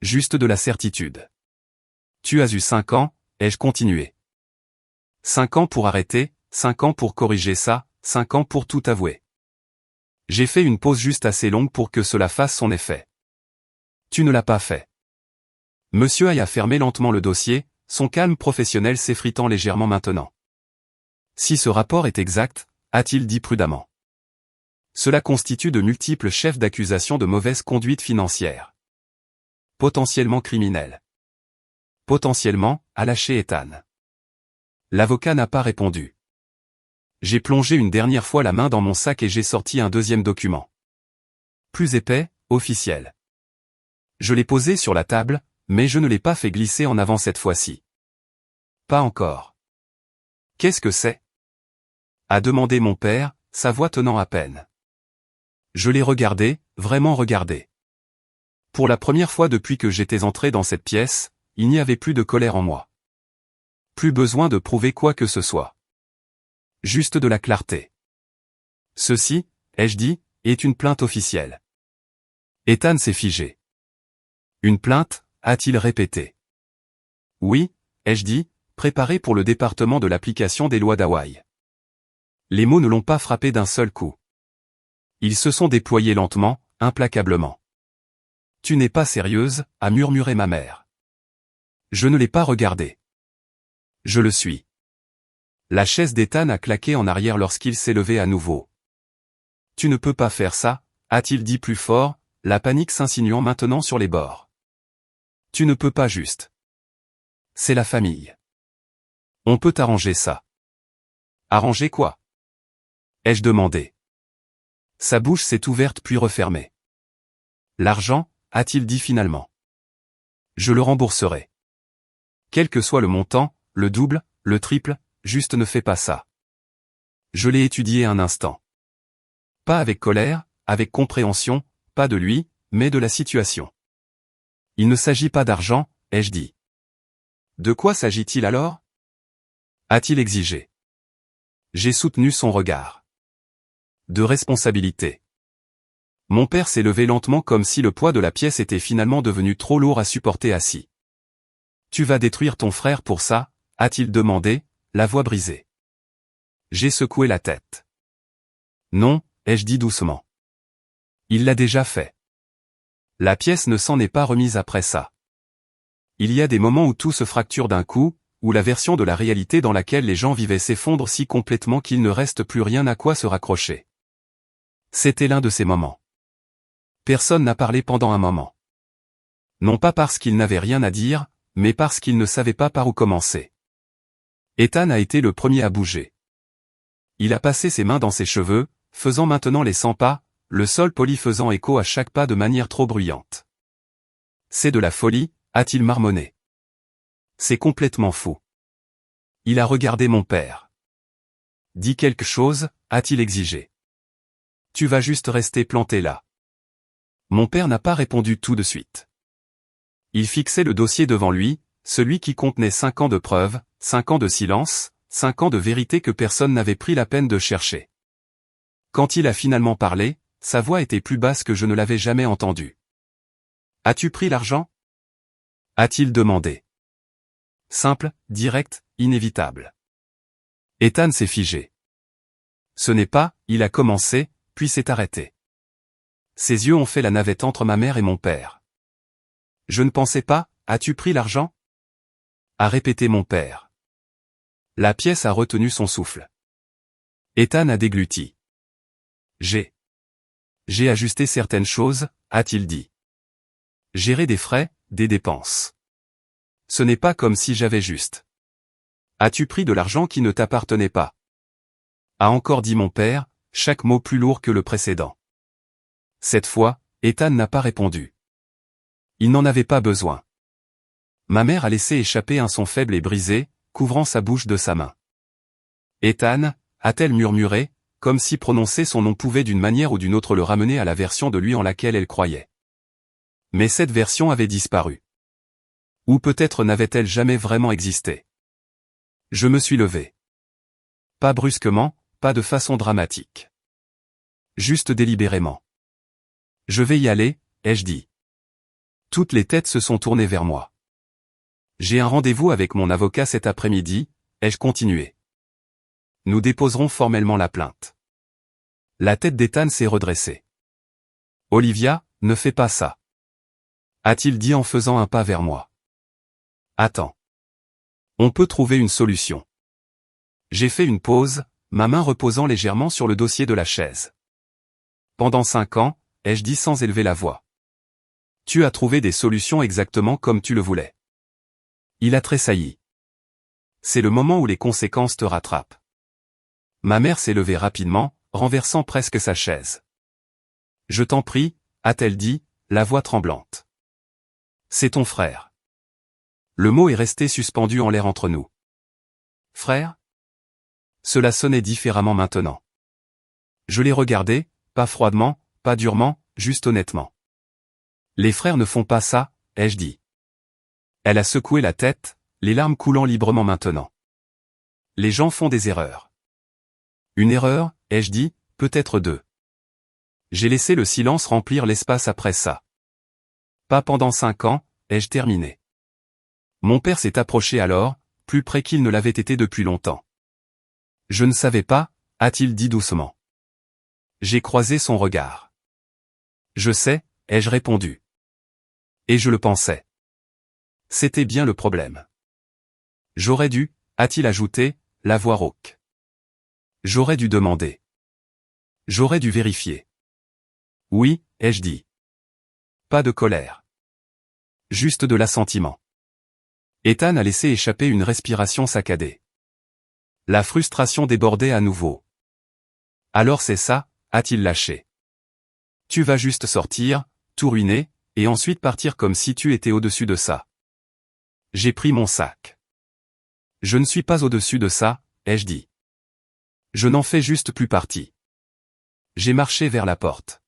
Juste de la certitude. Tu as eu 5 ans, ai-je continué. 5 ans pour arrêter, 5 ans pour corriger ça, 5 ans pour tout avouer. J'ai fait une pause juste assez longue pour que cela fasse son effet. Tu ne l'as pas fait. Monsieur Hay a fermé lentement le dossier, son calme professionnel s'effritant légèrement maintenant. Si ce rapport est exact, a-t-il dit prudemment. Cela constitue de multiples chefs d'accusation de mauvaise conduite financière. Potentiellement criminel. Potentiellement, a lâché Ethan. L'avocat n'a pas répondu. J'ai plongé une dernière fois la main dans mon sac et j'ai sorti un deuxième document. Plus épais, officiel. Je l'ai posé sur la table, mais je ne l'ai pas fait glisser en avant cette fois-ci. Pas encore. Qu'est-ce que c'est? A demandé mon père, sa voix tenant à peine. Je l'ai regardé, vraiment regardé. Pour la première fois depuis que j'étais entré dans cette pièce, il n'y avait plus de colère en moi. Plus besoin de prouver quoi que ce soit. Juste de la clarté. Ceci, ai-je dit, est une plainte officielle. Ethan s'est figé. Une plainte, a-t-il répété. Oui, ai-je dit, préparée pour le département de l'application des lois d'Hawaï. Les mots ne l'ont pas frappé d'un seul coup. Ils se sont déployés lentement, implacablement. Tu n'es pas sérieuse, a murmuré ma mère. Je ne l'ai pas regardé. Je le suis. La chaise d'Ethan a claqué en arrière lorsqu'il s'est levé à nouveau. Tu ne peux pas faire ça, a-t-il dit plus fort, la panique s'insinuant maintenant sur les bords. Tu ne peux pas juste. C'est la famille. On peut arranger ça. Arranger quoi? Ai-je demandé. Sa bouche s'est ouverte puis refermée. L'argent, a-t-il dit finalement. Je le rembourserai. Quel que soit le montant, le double, le triple, juste ne fais pas ça. Je l'ai étudié un instant. Pas avec colère, avec compréhension, pas de lui, mais de la situation. Il ne s'agit pas d'argent, ai-je dit. De quoi s'agit-il alors? A-t-il exigé. J'ai soutenu son regard. De responsabilité. Mon père s'est levé lentement comme si le poids de la pièce était finalement devenu trop lourd à supporter assis. Tu vas détruire ton frère pour ça, a-t-il demandé, la voix brisée. J'ai secoué la tête. Non, ai-je dit doucement. Il l'a déjà fait. La pièce ne s'en est pas remise après ça. Il y a des moments où tout se fracture d'un coup, où la version de la réalité dans laquelle les gens vivaient s'effondre si complètement qu'il ne reste plus rien à quoi se raccrocher. C'était l'un de ces moments. Personne n'a parlé pendant un moment. Non pas parce qu'il n'avait rien à dire, mais parce qu'il ne savait pas par où commencer. Ethan a été le premier à bouger. Il a passé ses mains dans ses cheveux, faisant maintenant les 100 pas, le sol poli faisant écho à chaque pas de manière trop bruyante. C'est de la folie, a-t-il marmonné. C'est complètement fou. Il a regardé mon père. Dis quelque chose, a-t-il exigé. Tu vas juste rester planté là. Mon père n'a pas répondu tout de suite. Il fixait le dossier devant lui, celui qui contenait 5 ans de preuves, 5 ans de silence, 5 ans de vérité que personne n'avait pris la peine de chercher. Quand il a finalement parlé, sa voix était plus basse que je ne l'avais jamais entendue. As-tu pris l'argent? A-t-il demandé. Simple, direct, inévitable. Ethan s'est figé. Ce n'est pas, il a commencé, puis s'est arrêté. Ses yeux ont fait la navette entre ma mère et mon père. Je ne pensais pas, as-tu pris l'argent? A répété mon père. La pièce a retenu son souffle. Ethan a dégluti. J'ai ajusté certaines choses, a-t-il dit. Gérer des frais, des dépenses. Ce n'est pas comme si j'avais juste. As-tu pris de l'argent qui ne t'appartenait pas? A encore dit mon père, chaque mot plus lourd que le précédent. Cette fois, Ethan n'a pas répondu. Il n'en avait pas besoin. Ma mère a laissé échapper un son faible et brisé, couvrant sa bouche de sa main. Ethan, a-t-elle murmuré, comme si prononcer son nom pouvait d'une manière ou d'une autre le ramener à la version de lui en laquelle elle croyait. Mais cette version avait disparu. Ou peut-être n'avait-elle jamais vraiment existé. Je me suis levé. Pas brusquement, pas de façon dramatique. Juste délibérément. Je vais y aller, ai-je dit. Toutes les têtes se sont tournées vers moi. J'ai un rendez-vous avec mon avocat cet après-midi, ai-je continué. Nous déposerons formellement la plainte. La tête d'Ethan s'est redressée. Olivia, ne fais pas ça. A-t-il dit en faisant un pas vers moi. Attends. On peut trouver une solution. J'ai fait une pause, ma main reposant légèrement sur le dossier de la chaise. pendant 5 ans, ai-je dit sans élever la voix. Tu as trouvé des solutions exactement comme tu le voulais. Il a tressailli. C'est le moment où les conséquences te rattrapent. Ma mère s'est levée rapidement, renversant presque sa chaise. Je t'en prie, a-t-elle dit, la voix tremblante. C'est ton frère. Le mot est resté suspendu en l'air entre nous. Frère? Cela sonnait différemment maintenant. Je l'ai regardé, pas froidement, pas durement, juste honnêtement. Les frères ne font pas ça, ai-je dit. Elle a secoué la tête, les larmes coulant librement maintenant. Les gens font des erreurs. Une erreur, ai-je dit, peut-être 2. J'ai laissé le silence remplir l'espace après ça. Pas pendant 5 ans, ai-je terminé. Mon père s'est approché alors, plus près qu'il ne l'avait été depuis longtemps. Je ne savais pas, a-t-il dit doucement. J'ai croisé son regard. Je sais, ai-je répondu. Et je le pensais. C'était bien le problème. J'aurais dû, a-t-il ajouté, la voix rauque. J'aurais dû demander. J'aurais dû vérifier. Oui, ai-je dit. Pas de colère. Juste de l'assentiment. Ethan a laissé échapper une respiration saccadée. La frustration débordait à nouveau. Alors c'est ça, a-t-il lâché. Tu vas juste sortir, tout ruiner, et ensuite partir comme si tu étais au-dessus de ça. J'ai pris mon sac. Je ne suis pas au-dessus de ça, ai-je dit. Je n'en fais juste plus partie. J'ai marché vers la porte.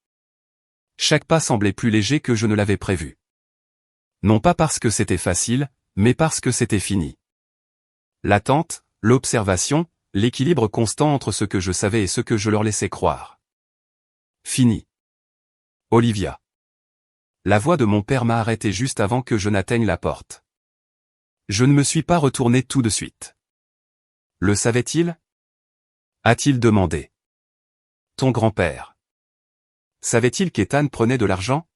Chaque pas semblait plus léger que je ne l'avais prévu. Non pas parce que c'était facile, mais parce que c'était fini. L'attente, l'observation, l'équilibre constant entre ce que je savais et ce que je leur laissais croire. Fini. Olivia. La voix de mon père m'a arrêté juste avant que je n'atteigne la porte. Je ne me suis pas retourné tout de suite. Le savait-il? A-t-il demandé. Ton grand-père. Savait-il qu'Ethan prenait de l'argent?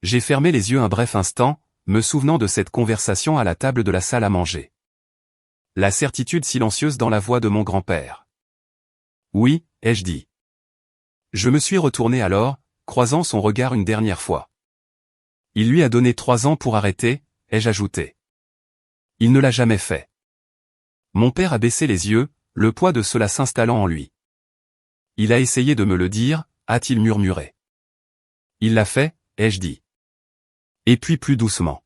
J'ai fermé les yeux un bref instant, me souvenant de cette conversation à la table de la salle à manger. La certitude silencieuse dans la voix de mon grand-père. Oui, ai-je dit. Je me suis retourné alors, croisant son regard une dernière fois. Il lui a donné 3 ans pour arrêter, ai-je ajouté. Il ne l'a jamais fait. Mon père a baissé les yeux, le poids de cela s'installant en lui. Il a essayé de me le dire, a-t-il murmuré. Il l'a fait, ai-je dit. Et puis plus doucement.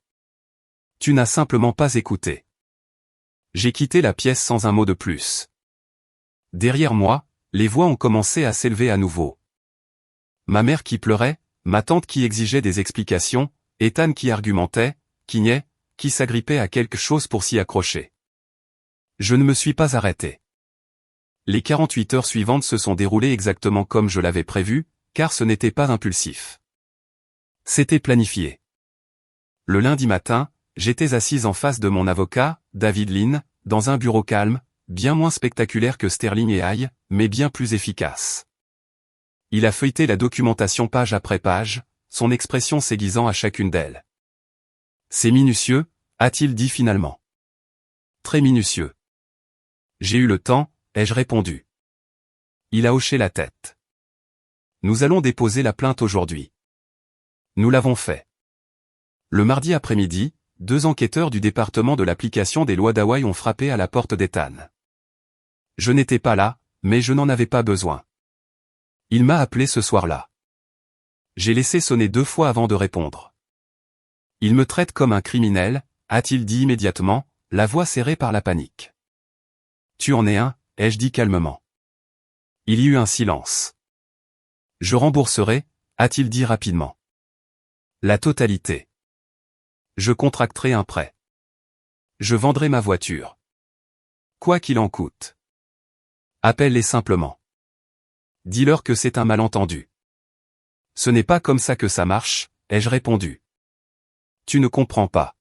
Tu n'as simplement pas écouté. J'ai quitté la pièce sans un mot de plus. Derrière moi, les voix ont commencé à s'élever à nouveau. Ma mère qui pleurait, ma tante qui exigeait des explications, Ethan qui argumentait, qui niait, qui s'agrippait à quelque chose pour s'y accrocher. Je ne me suis pas arrêté. Les 48 heures suivantes se sont déroulées exactement comme je l'avais prévu, car ce n'était pas impulsif. C'était planifié. Le lundi matin, j'étais assise en face de mon avocat, David Lynn, dans un bureau calme, bien moins spectaculaire que Sterling et Hay, mais bien plus efficace. Il a feuilleté la documentation page après page, son expression s'aiguisant à chacune d'elles. C'est minutieux, a-t-il dit finalement. Très minutieux. J'ai eu le temps, ai-je répondu. Il a hoché la tête. Nous allons déposer la plainte aujourd'hui. Nous l'avons fait. Le mardi après-midi, 2 enquêteurs du département de l'application des lois d'Hawaï ont frappé à la porte d'Ethan. Je n'étais pas là, mais je n'en avais pas besoin. Il m'a appelé ce soir-là. J'ai laissé sonner 2 fois avant de répondre. Il me traite comme un criminel, a-t-il dit immédiatement, la voix serrée par la panique. Tu en es un, ai-je dit calmement. Il y eut un silence. Je rembourserai, a-t-il dit rapidement. La totalité. Je contracterai un prêt. Je vendrai ma voiture. Quoi qu'il en coûte. Appelle-les simplement. Dis-leur que c'est un malentendu. Ce n'est pas comme ça que ça marche, ai-je répondu. Tu ne comprends pas.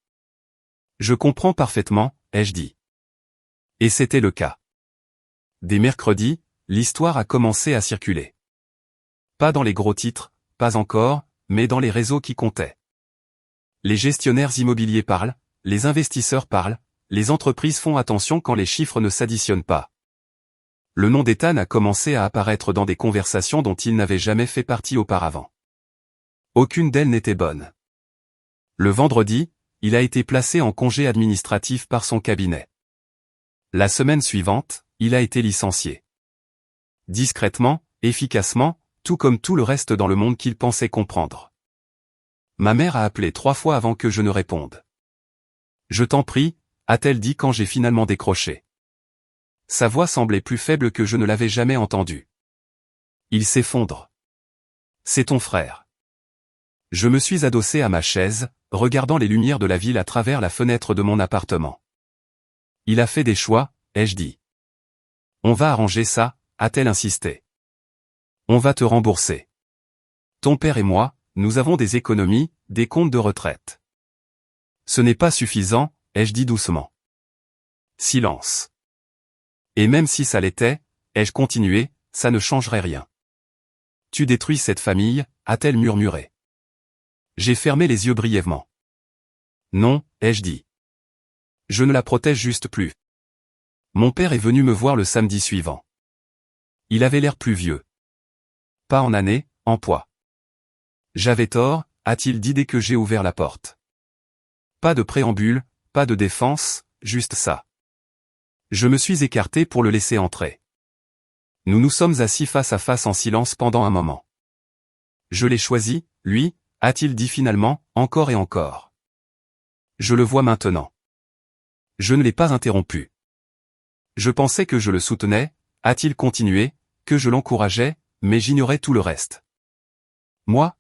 Je comprends parfaitement, ai-je dit. Et c'était le cas. Dès mercredi, l'histoire a commencé à circuler. Pas dans les gros titres, pas encore, mais dans les réseaux qui comptaient. Les gestionnaires immobiliers parlent, les investisseurs parlent, les entreprises font attention quand les chiffres ne s'additionnent pas. Le nom d'Ethan a commencé à apparaître dans des conversations dont il n'avait jamais fait partie auparavant. Aucune d'elles n'était bonne. Le vendredi, il a été placé en congé administratif par son cabinet. La semaine suivante, il a été licencié. Discrètement, efficacement, tout comme tout le reste dans le monde qu'il pensait comprendre. Ma mère a appelé 3 fois avant que je ne réponde. « Je t'en prie », a-t-elle dit quand j'ai finalement décroché. Sa voix semblait plus faible que je ne l'avais jamais entendue. Il s'effondre. C'est ton frère. Je me suis adossé à ma chaise, regardant les lumières de la ville à travers la fenêtre de mon appartement. Il a fait des choix, ai-je dit. On va arranger ça, a-t-elle insisté. On va te rembourser. Ton père et moi, nous avons des économies, des comptes de retraite. Ce n'est pas suffisant, ai-je dit doucement. Silence. Et même si ça l'était, ai-je continué, ça ne changerait rien. Tu détruis cette famille, a-t-elle murmuré. J'ai fermé les yeux brièvement. Non, ai-je dit. Je ne la protège juste plus. Mon père est venu me voir le samedi suivant. Il avait l'air plus vieux. Pas en année, en poids. J'avais tort, a-t-il dit dès que j'ai ouvert la porte. Pas de préambule, pas de défense, juste ça. Je me suis écarté pour le laisser entrer. Nous nous sommes assis face à face en silence pendant un moment. Je l'ai choisi, lui, a-t-il dit finalement, encore et encore. Je le vois maintenant. Je ne l'ai pas interrompu. Je pensais que je le soutenais, a-t-il continué, que je l'encourageais, mais j'ignorais tout le reste. Moi ?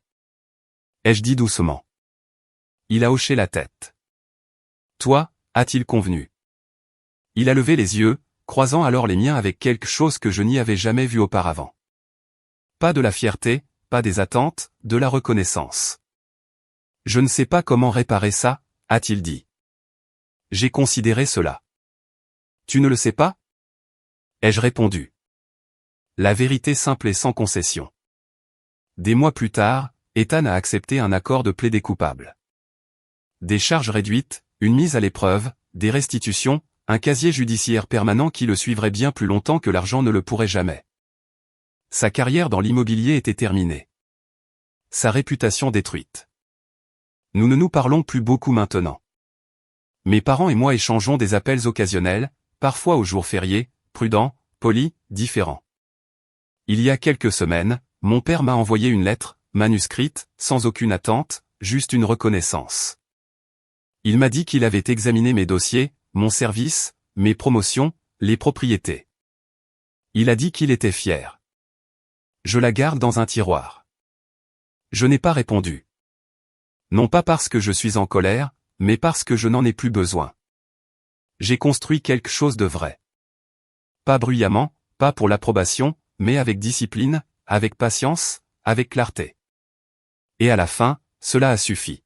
Ai-je dit doucement. Il a hoché la tête. Toi, a-t-il convenu. Il a levé les yeux, croisant alors les miens avec quelque chose que je n'y avais jamais vu auparavant. Pas de la fierté, pas des attentes, de la reconnaissance. Je ne sais pas comment réparer ça, a-t-il dit. J'ai considéré cela. Tu ne le sais pas ? Ai-je répondu. La vérité simple et sans concession. Des mois plus tard, Ethan a accepté un accord de plaidé coupable. Des charges réduites, une mise à l'épreuve, des restitutions, un casier judiciaire permanent qui le suivrait bien plus longtemps que l'argent ne le pourrait jamais. Sa carrière dans l'immobilier était terminée. Sa réputation détruite. Nous ne nous parlons plus beaucoup maintenant. Mes parents et moi échangeons des appels occasionnels, parfois aux jours fériés, prudents, polis, différents. Il y a quelques semaines, mon père m'a envoyé une lettre, manuscrite, sans aucune attente, juste une reconnaissance. Il m'a dit qu'il avait examiné mes dossiers, mon service, mes promotions, les propriétés. Il a dit qu'il était fier. Je la garde dans un tiroir. Je n'ai pas répondu. Non pas parce que je suis en colère, mais parce que je n'en ai plus besoin. J'ai construit quelque chose de vrai. Pas bruyamment, pas pour l'approbation, mais avec discipline, avec patience, avec clarté. Et à la fin, cela a suffi.